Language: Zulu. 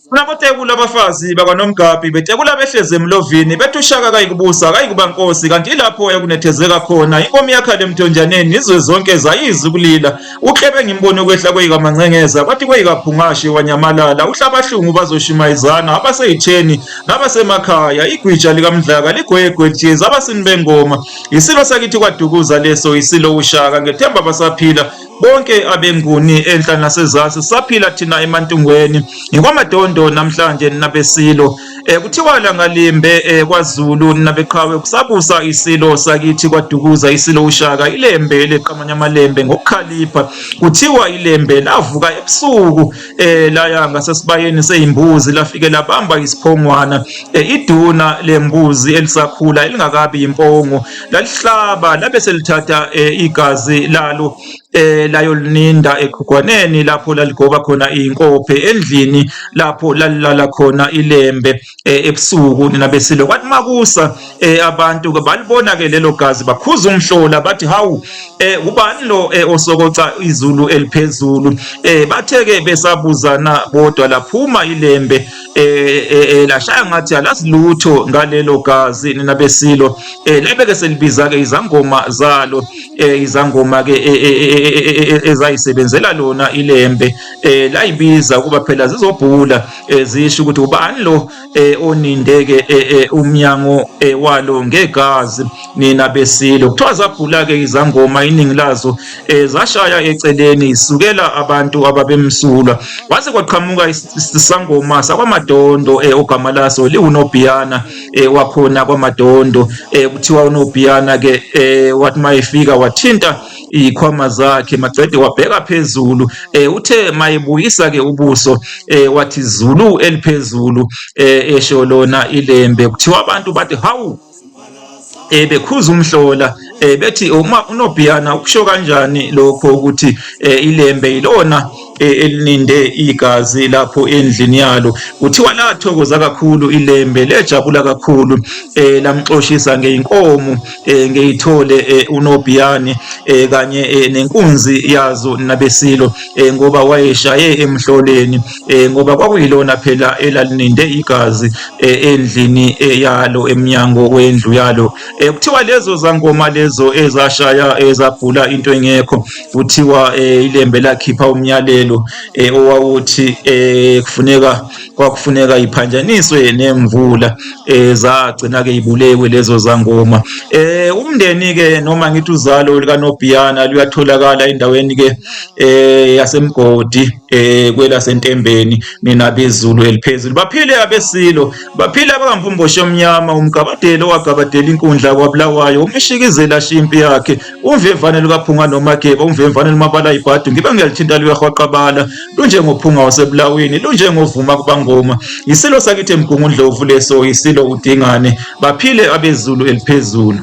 Kunabotekula abafazi bakwaNomgabi betekula behleze emlovini bethi uShaka kayikubusa kayikuba nkosi kanti ilapho yakunethezeka khona inkomo yakhala emthonjaneni izwe zonke zayizi ukulila uhlebe ngimbone ukwehla kweyikaMancengeza kwathi kweyikaPhungashe wanyamalala uhlabahlungu bazoshimayizana abaseyitheni nabasemakhaya igwija likaMdlaka ligwegwe lithiza abasini bengoma isilo sakithi kwaDukuza leso isilo uShaka ngethemba basaphila bonke abenguni enhla nasezantsi saphila thina emantungweni ngikwaMadondo namhlanje nabesilo kuthiwa langalimbe kwaZulu nabeqhawe kusabusa isilo sakithi kwaDukuza isilo uShaka ilembe leqamanya amalembe ngokukhalipha kuthiwa ilembe lavuka ebusuku laya ngasesibayeni seyimbuzi lafike labamba isiphongwana iduna lembuzi elisakhula elingakabi impongo lalihlaba labe selithatha igazi lalo layo lininda ekhugwaneni lapho laligoba khona inkophe endlini lapho lalilala khona ilembe ebusuku nabesilo kwathi makusa abantu balibona ke lelo gazi bakhuza umhlola bathi hawu ubani lo osokoca izulu eliphezulu batheke besabuzana bodwa laphuma ilembe lashaya ngathi alasilutho ngalelo gazi nabesilo lebeke selibiza ke izangoma zalo izangoma ke ezayisebenzela lona ilembe layibiza kuba phela zizobhula zisho ukuthi ubani lo onindeke umnyango walo ngegazi nina besilo kuthiwa zabhula ke izangoma iningi lazo zashaya eceleni isukela abantu ababemsulwa wase kwaqhamuka isangoma sakwaMadondo ogama laso liuNobhiyana wakhona kwaMadondo kuthiwa uNobhiyana ke wathi mayifika wathinta ikhwama zakhe macede wabheka phezulu uthe mayibuyisa ke ubuso wathi Zulu eliphezulu esho lona ilembe kuthiwa abantu bathi hawu bekhuza umhlola bethi uma uNobhiyana ukusho kanjani lokho ukuthi ilembe ilona elininde igazi lapho endlini yalo kuthiwa lathokoza kakhulu ilembe lejabula kakhulu lamxoshisa ngeinkomo ngeyithole uNobhiyane kanye nenkunzi yazo nabesilo ngoba wayeshaye emhloleni ngoba kwakuyilona phela elalininde igazi endlini yalo eminyango wendlu yalo kuthiwa lezo zangoma lezo ezashaya ezabhula into engekho kuthiwa ilembe lakhipha umyalelo owawuthi kwakufuneka iphanjaniswe nemvula zagcina ke ibulewe lezo zangoma umndeni ke noma ngithi uzalo likaNobhiyana luyatholakala endaweni ke yaseMgodi kwelaseNtembeni mina beZulu eliphezulu baphile abesilo baphile abakamvumboshe omnyama umgabadelo wagabadela inkundla kwaBulawayo umshikizela shimpi yakhe umvemvane lukaPhunga noMageba umvemvane lumabala ibhadu ngibe ngiyalithinta luyahwaqabala lunjengophunga waseBulaweni lunjengovuma kubangoma isilo sakithi eMgungundlovu leso isilo uDingane baphile abeZulu eliphezulu.